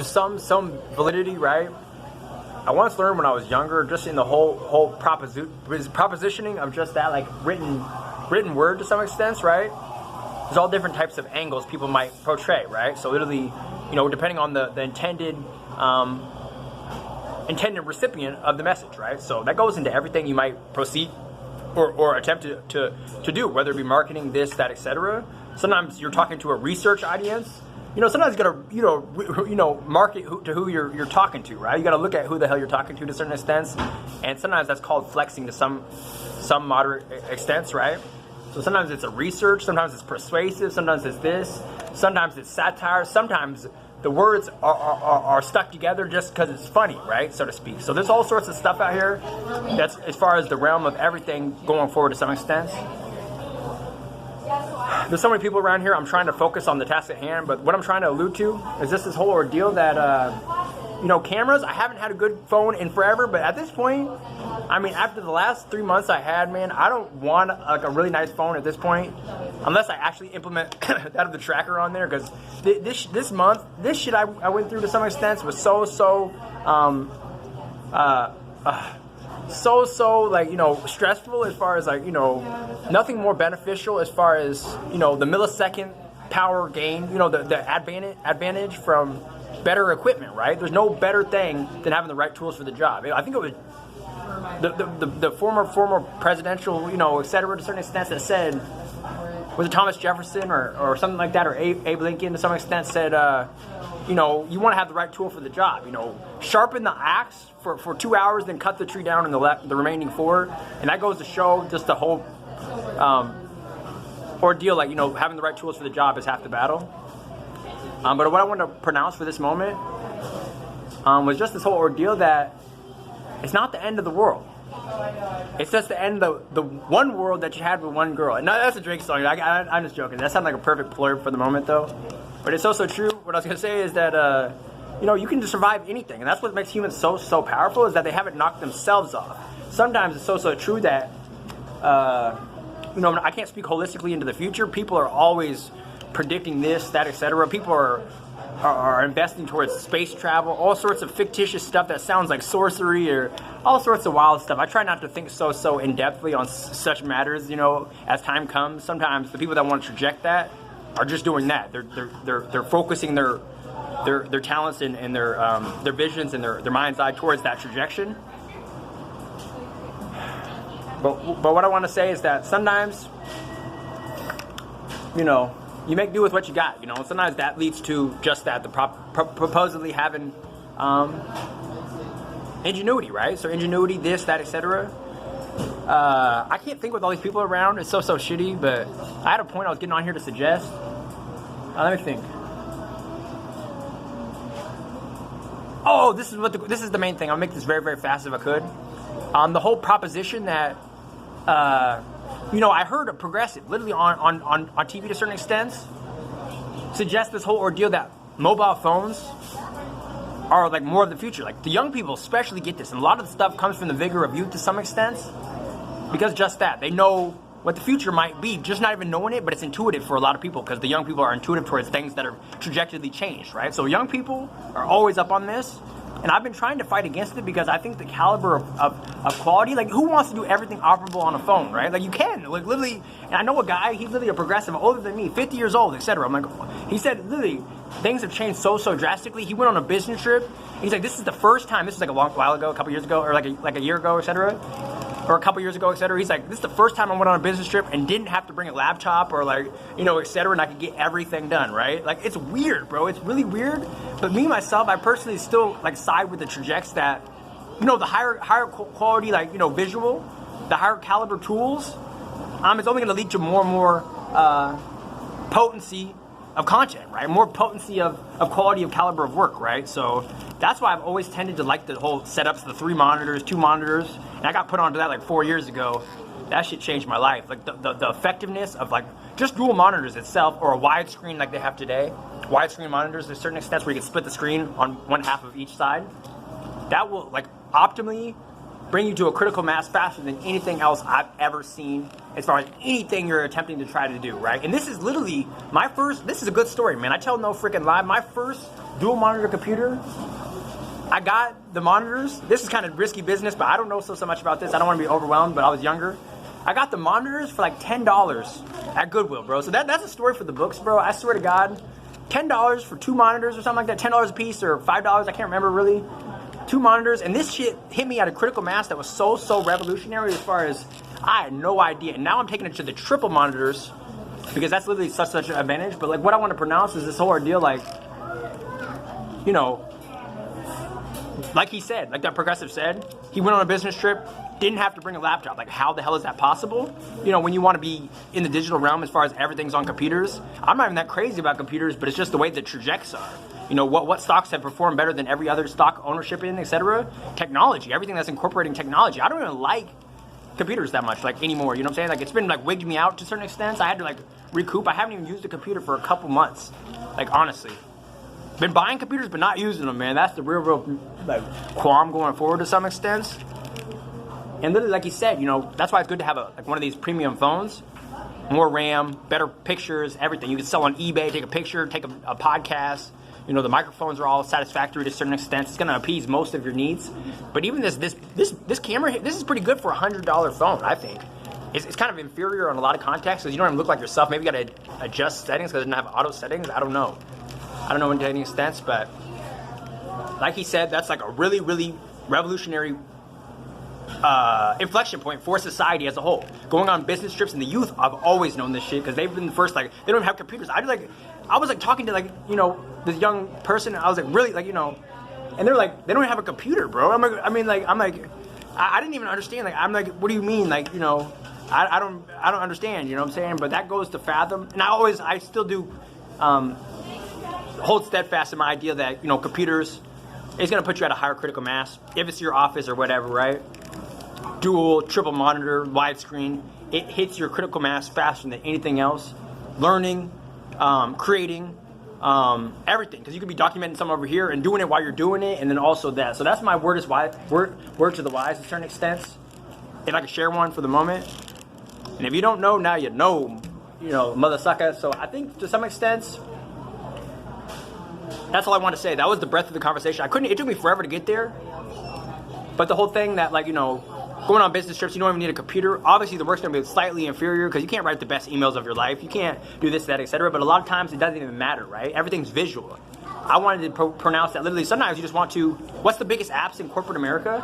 some validity, right? I once learned when I was younger, just in the whole propositioning of just that, like written word to some extent, right? There's all different types of angles people might portray, right? So literally, depending on the intended recipient of the message, right? So that goes into everything you might proceed or attempt to do, whether it be marketing, this, that, etc. Sometimes you're talking to a research audience. Sometimes you gotta, market to who you're talking to, right? You gotta look at who the hell you're talking to a certain extent, and sometimes that's called flexing to some moderate extents, right? So sometimes it's a research, sometimes it's persuasive, sometimes it's this, sometimes it's satire, sometimes the words are stuck together just because it's funny, right, so to speak. So there's all sorts of stuff out here that's as far as the realm of everything going forward to some extent. There's so many people around here. I'm trying to focus on the task at hand, but what I'm trying to allude to is this whole ordeal that, cameras, I haven't had a good phone in forever, but at this point, I mean, after the last 3 months I had, man, I don't want like a really nice phone at this point, unless I actually implement that of the tracker on there, because this month, this shit I went through to some extent was so stressful, as far as nothing more beneficial as far as the millisecond power gain, the advantage from better equipment, right? There's no better thing than having the right tools for the job. I think it was the former presidential, etc. to a certain extent, that said, was it Thomas Jefferson or something like that, or Abe Lincoln to some extent said, you want to have the right tool for the job. Sharpen the axe for 2 hours, then cut the tree down in the remaining 4. And that goes to show just the whole ordeal, having the right tools for the job is half the battle. But what I want to pronounce for this moment was just this whole ordeal that it's not the end of the world. It's just the end of the one world that you had with one girl. And no, that's a Drake song. I'm just joking. That sounds like a perfect blurb for the moment, though. But it's also true. What I was going to say is that, you can survive anything. And that's what makes humans so powerful, is that they haven't knocked themselves off. Sometimes it's so true that, I can't speak holistically into the future. People are always predicting this, that, etc. People are investing towards space travel, all sorts of fictitious stuff that sounds like sorcery, or all sorts of wild stuff. I try not to think so in-depthly on such matters, as time comes. Sometimes the people that want to project that are just doing that. They're focusing their talents and their visions and their mind's eye towards that trajectory. But what I want to say is that sometimes, you make do with what you got, and sometimes that leads to just that, the supposedly having ingenuity, right? So ingenuity, this, that, etc. I can't think with all these people around. It's so shitty, but I had a point I was getting on here to suggest. Let me think. Oh, this is the main thing. I'll make this very, very fast if I could. The whole proposition that, I heard a progressive, literally on TV to a certain extent, suggest this whole ordeal that mobile phones are like more of the future. Like the young people especially get this, and a lot of the stuff comes from the vigor of youth to some extent, because just that, they know what the future might be, just not even knowing it, but it's intuitive for a lot of people, because the young people are intuitive towards things that are trajectorily changed, right? So young people are always up on this. And I've been trying to fight against it, because I think the caliber of quality, like who wants to do everything operable on a phone, right? Like you can, like literally, and I know a guy, he's literally a progressive, older than me, 50 years old, etc. I'm like, he said literally, things have changed so drastically. He went on a business trip, and he's like, this is the first time, this is like a long while ago, a couple years ago, or like a year ago, etc. Or a couple years ago, etc. He's like, this is the first time I went on a business trip and didn't have to bring a laptop or etc. And I could get everything done, right? Like, it's weird, bro. It's really weird. But me, myself, I personally still, side with the trajects that, the higher quality, visual, the higher caliber tools, it's only going to lead to more and more potency of content, right? More potency of quality of caliber of work, right? So that's why I've always tended to like the whole setups, the 3 monitors, 2 monitors, and I got put onto that 4 years ago. That shit changed my life. Like the effectiveness of just dual monitors itself, or a widescreen like they have today. Widescreen monitors to a certain extent, where you can split the screen on one half of each side. That will optimally bring you to a critical mass faster than anything else I've ever seen as far as anything you're attempting to try to do, right? And this is literally my first, this is a good story, man. I tell no freaking lie. My first dual monitor computer, I got the monitors. This is kind of risky business, but I don't know so much about this. I don't want to be overwhelmed, but I was younger. I got the monitors for like $10 at Goodwill, bro. So that's a story for the books, bro. I swear to God, $10 for 2 monitors or something like that. $10 a piece or $5, I can't remember really. 2 monitors, and this shit hit me at a critical mass that was so revolutionary as far as I had no idea. And now I'm taking it to the triple monitors because that's literally such an advantage. But like what I want to pronounce is this whole ordeal, like, you know, like he said, like that progressive said, he went on a business trip, didn't have to bring a laptop. Like, how the hell is that possible? You know, when you want to be in the digital realm as far as everything's on computers. I'm not even that crazy about computers, but it's just the way the trajectories are. You know, what stocks have performed better than every other stock ownership in, etc. Technology, everything that's incorporating technology. I don't even like computers that much, like, anymore. You know what I'm saying? Like, it's been, like, wigged me out to certain extents. I had to, like, recoup. I haven't even used a computer for a couple months. Like, honestly. Been buying computers, but not using them, man. That's the real, like, qualm going forward to some extents. And literally, like he said, you know, that's why it's good to have one of these premium phones. More RAM, better pictures, everything. You can sell on eBay, take a picture, take a podcast. You know, the microphones are all satisfactory to a certain extent. It's going to appease most of your needs. But even this camera, this is pretty good for a $100 phone, I think. It's kind of inferior on a lot of contexts because you don't even look like yourself. Maybe you got to adjust settings because it doesn't have auto settings. I don't know. I don't know to any extent, but like he said, that's like a really revolutionary inflection point for society as a whole. Going on business trips, and the youth, I've always known this shit because they've been the first, like, they don't have computers. I was talking to, like, you know, this young person, and I was like, really, like, you know, and they're like, they don't have a computer, bro. I'm like, I didn't even understand. Like, I'm like, what do you mean? Like, you know, I don't understand, you know what I'm saying? But that goes to fathom, and I still do hold steadfast in my idea that, you know, computers is going to put you at a higher critical mass if it's your office or whatever, right? Dual, triple monitor, widescreen, it hits your critical mass faster than anything else. Learning, creating, everything, because you could be documenting something over here and doing it while you're doing it, and then also that. So that's my word to the wise to certain extents. If I could share one for the moment, and if you don't know, now you know, mother sucker. So I think to some extents, that's all I want to say. That was the breadth of the conversation. It took me forever to get there, but the whole thing that, like, you know, going on business trips, you don't even need a computer. Obviously, the work's going to be slightly inferior because you can't write the best emails of your life. You can't do this, that, etc. But a lot of times, it doesn't even matter, right? Everything's visual. I wanted to pronounce that literally. Sometimes you just want to, what's the biggest apps in corporate America?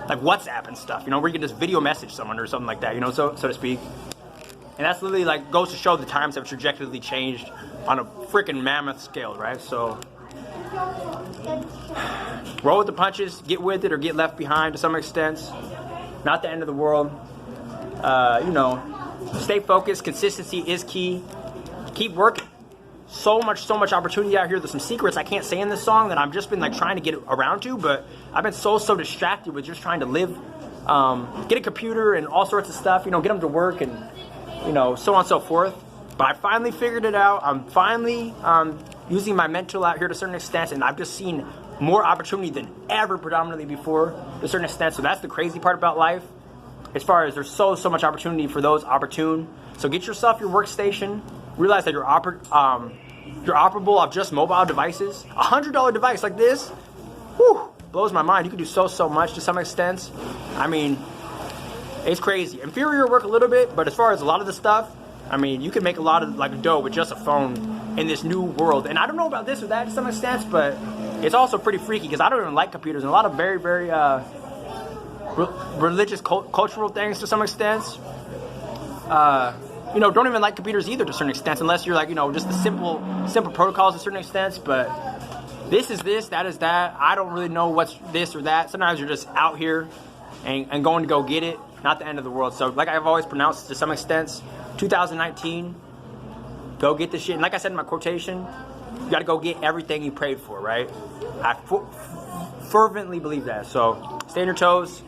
Like WhatsApp and stuff, you know, where you can just video message someone or something like that, you know, so to speak. And that's literally, like, goes to show the times have trajectorily changed on a freaking mammoth scale, right? So roll with the punches, get with it or get left behind to some extent. Not the end of the world. You know, stay focused. Consistency is key. Keep working. So much opportunity out here. There's some secrets I can't say in this song that I've just been, like, trying to get around to, but I've been so distracted with just trying to live, get a computer and all sorts of stuff, you know, get them to work and, you know, so on and so forth. But I finally figured it out. I'm finally using my mental out here to a certain extent, and I've just seen more opportunity than ever predominantly before to a certain extent. So that's the crazy part about life, as far as there's so much opportunity for those opportune. So get yourself your workstation. Realize that you're operable of just mobile devices. $100 device like this, whew, blows my mind. You can do so much to some extent. I mean, it's crazy. Inferior work a little bit, but as far as a lot of the stuff, I mean, you can make a lot of, like, dough with just a phone in this new world. And I don't know about this or that to some extent, but it's also pretty freaky because I don't even like computers and a lot of very religious, cultural things to some extent. You know, don't even like computers either to certain extents, unless you're, like, you know, just the simple protocols to certain extents. But this is this, that is that. I don't really know what's this or that. Sometimes you're just out here and going to go get it. Not the end of the world. So, like I've always pronounced to some extents, 2019, go get this shit. And like I said in my quotation, you got to go get everything you prayed for, right? I fervently believe that. So stay on your toes.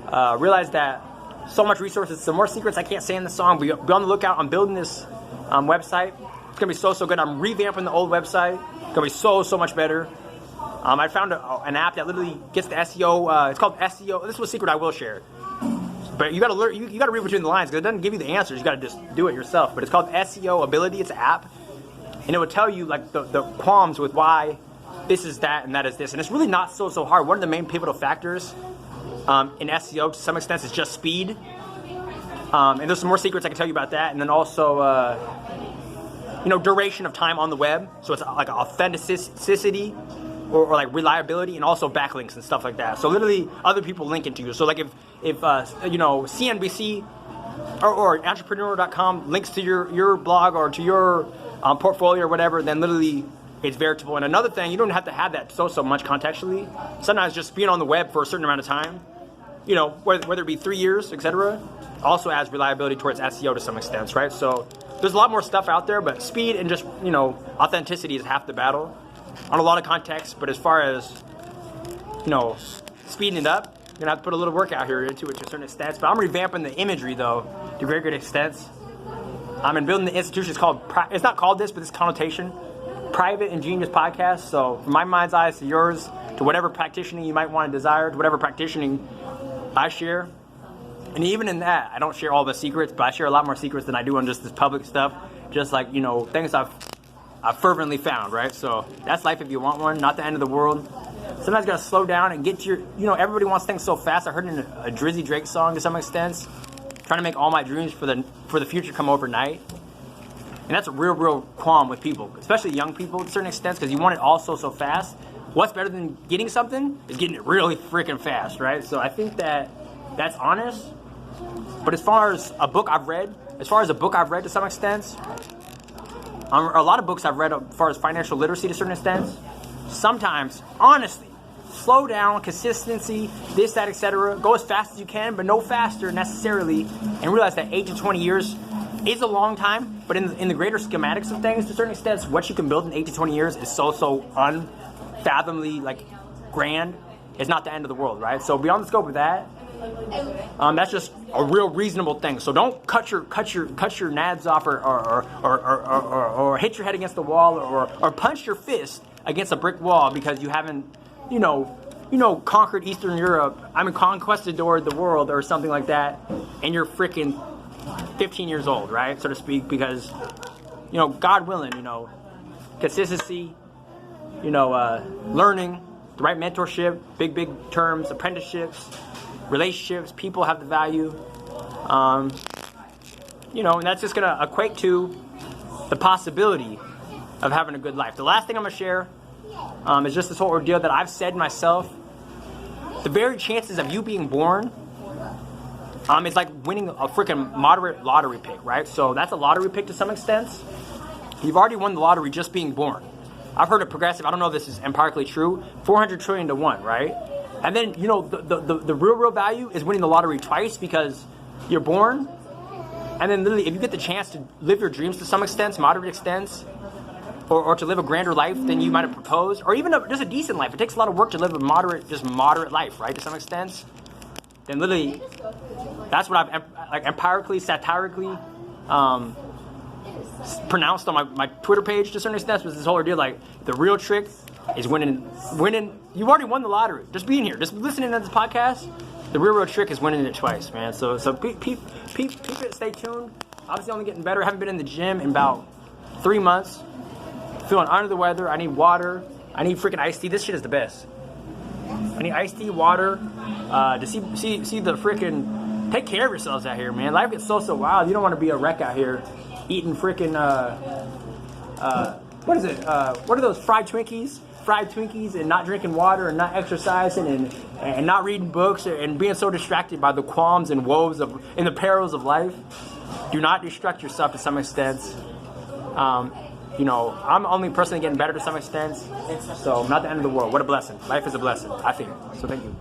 Realize that so much resources, some more secrets I can't say in the song. Be on the lookout. I'm building this website. It's going to be so good. I'm revamping the old website. It's going to be so much better. I found an app that literally gets the SEO. It's called SEO. This was a secret I will share. But you gotta learn. You gotta read between the lines because it doesn't give you the answers. You gotta just do it yourself. But it's called SEO Ability. It's an app, and it will tell you like the qualms with why this is that and that is this. And it's really not so hard. One of the main pivotal factors in SEO to some extent is just speed. And there's some more secrets I can tell you about that. And then also, duration of time on the web. So it's like authenticity or like reliability, and also backlinks and stuff like that. So literally other people link into you. So like if CNBC or entrepreneur.com links to your blog or to your portfolio or whatever, then literally it's veritable. And another thing, you don't have to have that so much contextually. Sometimes just being on the web for a certain amount of time, whether it be 3 years, etc., also adds reliability towards SEO to some extent, right? So there's a lot more stuff out there, but speed and just, authenticity is half the battle on a lot of contexts. But as far as, speeding it up, you're going to have to put a little work out here into it to a certain extent. But I'm revamping the imagery, though, to very great extents. I'm building the institution. It's not called this, but this connotation, Private and Genius Podcast. So from my mind's eyes to yours, to whatever practitioning you might want to desire, to whatever practitioning I share. And even in that, I don't share all the secrets, but I share a lot more secrets than I do on just this public stuff. Just like, things I've fervently found, right? So that's life if you want one, not the end of the world. Sometimes you gotta slow down and get everybody wants things so fast. I heard in a Drizzy Drake song to some extent, trying to make all my dreams for the future come overnight. And that's a real qualm with people, especially young people to a certain extent, because you want it all so fast. What's better than getting something is getting it really freaking fast, right? So I think that's honest. But as far as a book I've read to some extent, a lot of books I've read as far as financial literacy to a certain extent, sometimes, honestly, slow down, consistency, this, that, etc. Go as fast as you can, but no faster necessarily, and realize that 8 to 20 years is a long time, but in the greater schematics of things, to a certain extent, what you can build in 8 to 20 years is so unfathomably grand. It's not the end of the world, right? So beyond the scope of that, that's just a real reasonable thing. So don't cut your nads off or hit your head against the wall or punch your fist against a brick wall because you haven't conquered Eastern Europe. Conquested the world or something like that, and you're freaking 15 years old, right, so to speak, because God willing, consistency, learning, the right mentorship, big terms, apprenticeships, relationships, people have the value, and that's just gonna equate to the possibility of having a good life. The last thing I'm gonna share is just this whole ordeal that I've said myself. The very chances of you being born, it's like winning a freaking moderate lottery pick, right? So that's a lottery pick to some extent. You've already won the lottery just being born. I've heard of progressive, I don't know if this is empirically true, 400 trillion to 1, right? And then, the real value is winning the lottery twice because you're born. And then literally, if you get the chance to live your dreams to some extent, moderate extents, or to live a grander life than you might have proposed, or even just a decent life. It takes a lot of work to live a moderate life, right, to some extent. Then literally, that's what I've empirically, satirically pronounced on my Twitter page to a certain extent. Was this whole idea the real trick is winning. You've already won the lottery. Just being here, just listening to this podcast. The real trick is winning it twice, man. So peep it, stay tuned. Obviously, only getting better. I haven't been in the gym in about 3 months. Feeling under the weather. I need water. I need freaking iced tea. This shit is the best. I need iced tea, water, to see the freaking. Take care of yourselves out here, man. Life gets so wild. You don't want to be a wreck out here, eating freaking what is it? What are those fried Twinkies? Fried Twinkies and not drinking water and not exercising and not reading books and being so distracted by the qualms and woes and the perils of life. Do not distract yourself to some extent. I'm only personally getting better to some extent. So not the end of the world. What a blessing. Life is a blessing, I think. So thank you.